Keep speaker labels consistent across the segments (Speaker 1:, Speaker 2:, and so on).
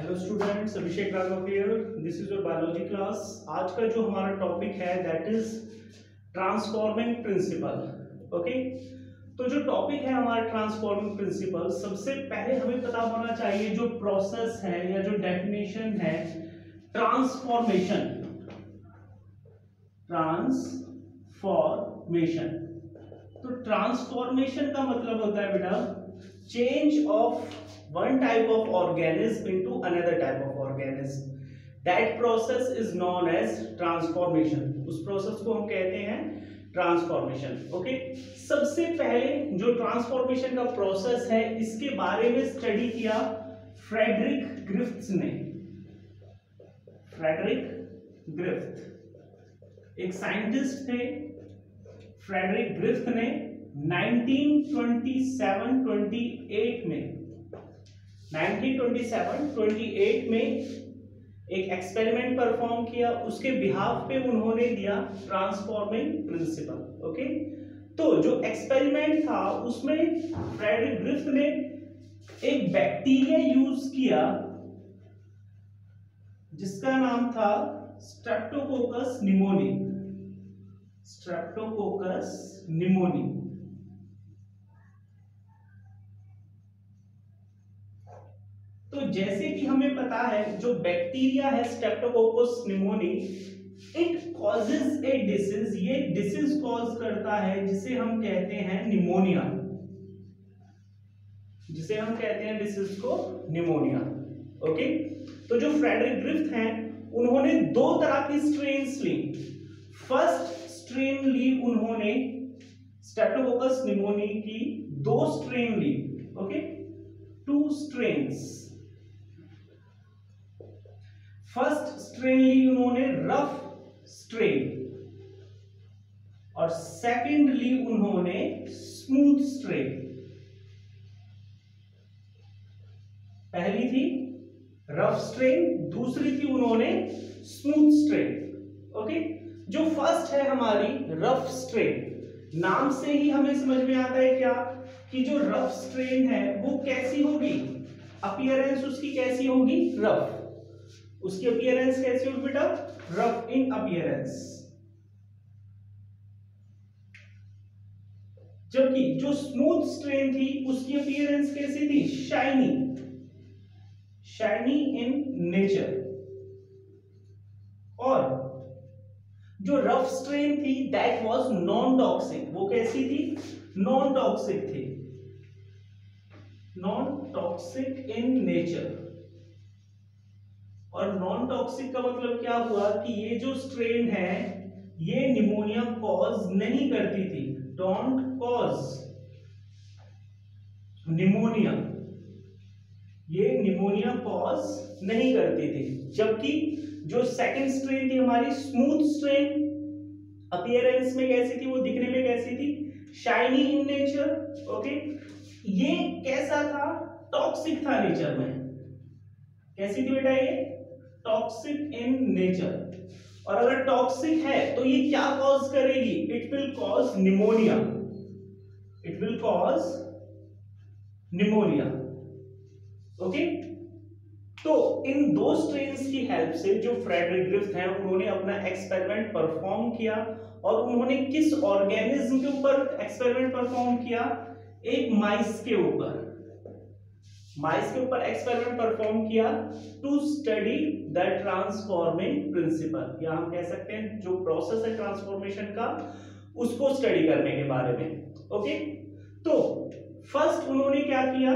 Speaker 1: Hello students, Abhishek Raghav here. This is your biology class. आज का जो हमारा टॉपिक है that is transforming principle. Okay, तो जो टॉपिक है हमारा ट्रांसफॉर्मिंग प्रिंसिपल, सबसे पहले हमें पता होना चाहिए जो प्रोसेस है या जो डेफिनेशन है ट्रांसफॉर्मेशन। तो ट्रांसफॉर्मेशन का मतलब होता है बेटा change of one type of organism into another type of organism. That process is known as transformation. उस प्रोसेस को हम कहते हैं ट्रांसफॉर्मेशन। ओके, सबसे पहले जो ट्रांसफॉर्मेशन का प्रोसेस है इसके बारे में स्टडी किया फ्रेडरिक ग्रिफ्थ ने। फ्रेडरिक ग्रिफ्थ एक साइंटिस्ट थे। फ्रेडरिक ग्रिफ्थ ने 1927-28 में एक एक्सपेरिमेंट परफॉर्म किया। उसके बिहाफ पे उन्होंने दिया ट्रांसफॉर्मिंग प्रिंसिपल। ओके, तो जो एक्सपेरिमेंट था उसमें फ्रेडरिक ग्रिफ्थ ने एक बैक्टीरिया यूज किया जिसका नाम था स्ट्रेप्टोकोकस निमोनी। तो जैसे कि हमें पता है जो बैक्टीरिया है streptococcus pneumoniae, it causes a disease. ये डिसीज कॉज करता है जिसे हम कहते हैं निमोनिया, डिसीज को निमोनिया। ओके, तो जो फ्रेडरिक ग्रिफ्थ हैं उन्होंने दो तरह की स्ट्रेन्स ली। फर्स्ट स्ट्रेन ली उन्होंने स्ट्रेप्टोकोकस निमोनी की, दो स्ट्रेन ली। Okay, 2 strains. फर्स्ट स्ट्रेन ली उन्होंने रफ स्ट्रेन और सेकंड ली उन्होंने स्मूथ स्ट्रेन। पहली थी रफ स्ट्रेन, दूसरी थी उन्होंने स्मूथ स्ट्रेन। ओके, जो फर्स्ट है हमारी रफ स्ट्रेन, नाम से ही हमें समझ में आता है क्या कि जो रफ स्ट्रेन है वो कैसी होगी, अपीयरेंस उसकी कैसी होगी, रफ। उसकी अपीयरेंस कैसी होगी बेटा, रफ इन अपीयरेंस। जबकि जो स्मूथ स्ट्रेन थी उसकी अपीयरेंस कैसी थी, शाइनी इन नेचर। और जो रफ स्ट्रेन थी दैट वाज नॉन टॉक्सिक। वो कैसी थी, नॉन टॉक्सिक थी, नॉन टॉक्सिक इन नेचर। और नॉन टॉक्सिक का मतलब क्या हुआ कि ये जो स्ट्रेन है ये निमोनिया कॉज नहीं करती थी, डोंट कॉज निमोनिया, ये निमोनिया कॉज नहीं करती थी। जबकि जो सेकंड स्ट्रेन थी हमारी स्मूथ स्ट्रेन, अपीयरेंस में कैसी थी, वो दिखने में कैसी थी, शाइनी इन नेचर। ओके, ये कैसा था, टॉक्सिक था नेचर में। कैसी थी बेटा, ये टॉक्सिक इन नेचर। और अगर टॉक्सिक है तो ये क्या कॉज करेगी, it will cause pneumonia, okay. तो इन दो स्ट्रेन्स की हेल्प से जो फ्रेडरिक ग्रिफ्थ हैं उन्होंने अपना एक्सपेरिमेंट परफॉर्म किया। और उन्होंने किस ऑर्गेनिज्म के ऊपर एक्सपेरिमेंट परफॉर्म किया, एक माइस के ऊपर एक्सपेरिमेंट परफॉर्म किया to study the transforming principle, या हम कह सकते हैं जो प्रोसेस है ट्रांसफॉर्मेशन का उसको स्टडी करने के बारे में। ओके, तो फर्स्ट उन्होंने क्या किया,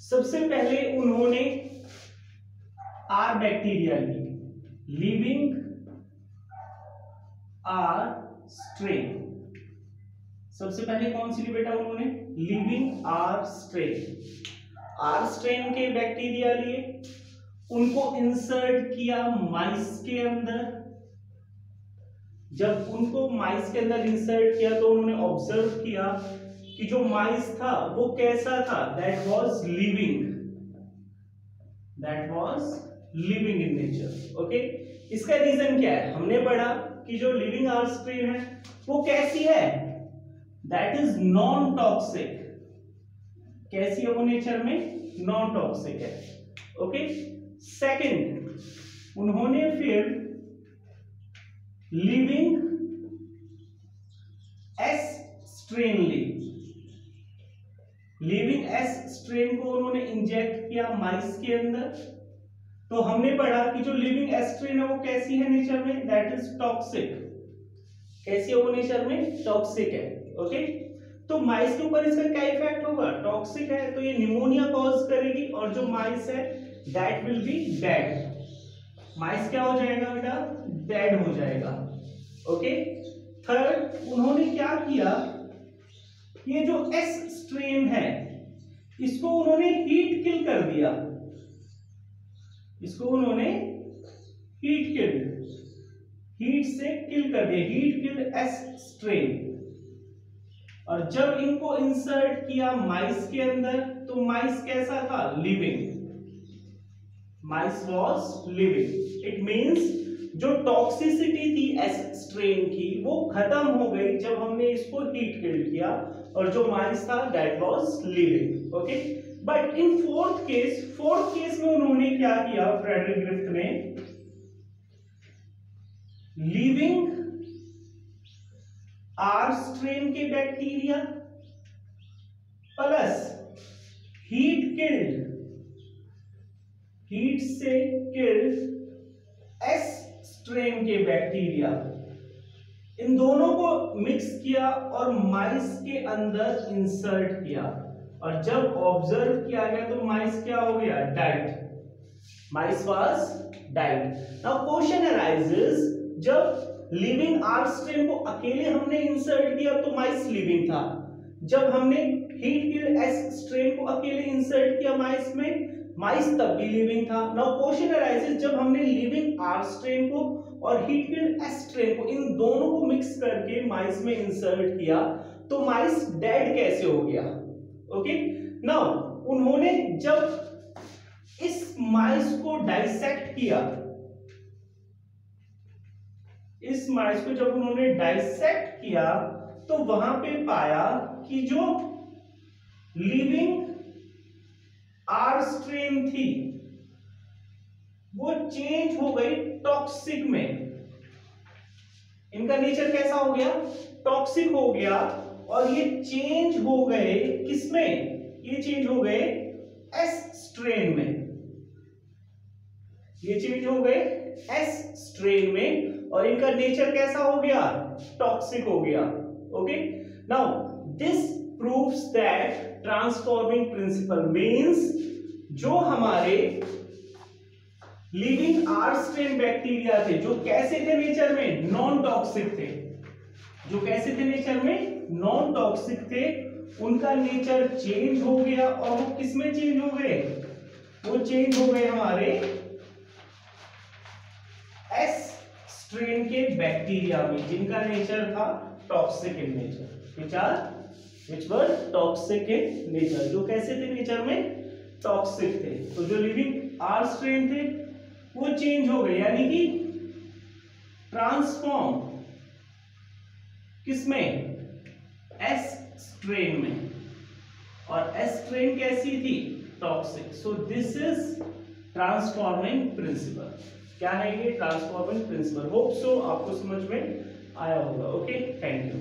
Speaker 1: सबसे पहले उन्होंने आर बैक्टीरिया ली, लिविंग आर स्ट्रेन। सबसे पहले कौन सी ली बेटा उन्होंने, लिविंग आर स्ट्रेन के बैक्टीरिया लिए, उनको इंसर्ट किया माइस के अंदर। जब उनको माइस के अंदर इंसर्ट किया तो उन्होंने ऑब्जर्व किया कि जो माइस था वो कैसा था, that was living in nature. Okay, इसका रीजन क्या है, हमने पढ़ा कि जो लिविंग आर स्ट्रेन है वो कैसी है, दैट इज नॉन टॉक्सिक। कैसी है वो नेचर में, नॉन टॉक्सिक है। ओके, सेकंड, उन्होंने फिर लिविंग एस स्ट्रेन ली, लिविंग एस स्ट्रेन को उन्होंने इंजेक्ट किया माइस के अंदर। तो हमने पढ़ा कि जो लिविंग एस स्ट्रेन है वो कैसी है नेचर में, दैट इज टॉक्सिक। कैसी है वो नेचर में, टॉक्सिक है। ओके, तो माइस के ऊपर इसका क्या इफेक्ट होगा, टॉक्सिक है तो ये निमोनिया कॉज करेगी और जो माइस है दैट विल बी डेड। माइस क्या हो जाएगा बेटा, डेड हो जाएगा। ओके, थर्ड, उन्होंने क्या किया, ये जो एस स्ट्रेन है इसको उन्होंने हीट किल कर दिया, इसको उन्होंने हीट से किल कर दिया, हीट किल एस स्ट्रेन। और जब इनको इंसर्ट किया माइस के अंदर तो माइस कैसा था, living, mice was living. It means जो टॉक्सिसिटी थी एस स्ट्रेन की वो खत्म हो गई जब हमने इसको हीट किल किया और जो माइस था that was living. Okay, but in fourth case में उन्होंने क्या किया, फ्रेडरिक ग्रिफ्थ ने लिविंग आर स्ट्रेन के बैक्टीरिया प्लस हीट से किल्ड एस स्ट्रेन के बैक्टीरिया, इन दोनों को मिक्स किया और माइस के अंदर इंसर्ट किया। और जब ऑब्जर्व किया गया तो माइस क्या हो गया, died, mice was died. Now question arises, जब लिविंग आर स्ट्रेन को अकेले हमने इंसर्ट किया तो माइस लिविंग था, जब हमने हीट किल्ड एस स्ट्रेन को अकेले इंसर्ट किया माइस में, माइस तब भी लिविंग था। नाउ क्वेश्चन अराइजेस, जब हमने लिविंग आर स्ट्रेन को और हीट किल्ड एस स्ट्रेन को, इन दोनों को मिक्स करके माइस में इंसर्ट किया तो माइस डेड कैसे हो गया। ओके, नाउ उन्होंने जब इस माइस को डाइसेक्ट किया, इस माइस को जब उन्होंने डाइसेक्ट किया तो वहां पे पाया कि जो लिविंग आर स्ट्रेन थी वो चेंज हो गई टॉक्सिक में। इनका नेचर कैसा हो गया, टॉक्सिक हो गया। और ये चेंज हो गए किसमें, ये चेंज हो गए एस स्ट्रेन में, ये चेंज हो गए एस स्ट्रेन में और इनका नेचर कैसा हो गया, टॉक्सिक हो गया। Okay, now this proves that transforming principle means जो हमारे लिविंग आर स्ट्रेन बैक्टीरिया थे जो कैसे थे नेचर में, नॉन टॉक्सिक थे, जो कैसे थे नेचर में, नॉन टॉक्सिक थे, उनका नेचर चेंज हो गया और वो किस में चेंज हो गए, वो चेंज हो गए हमारे एस स्ट्रेन के बैक्टीरिया में जिनका नेचर था toxic in nature, which were toxic in nature, जो कैसे थे नेचर में, टॉक्सिक थे। तो जो लिविंग आर स्ट्रेन थे वो चेंज हो गए, यानी कि ट्रांसफॉर्म किसमें, एस स्ट्रेन में, और एस स्ट्रेन कैसी थी, toxic. So this is transforming principle. क्या है ये, ट्रांसफॉर्मिंग प्रिंसिपल। होप सो आपको समझ में आया होगा। Okay, thank you.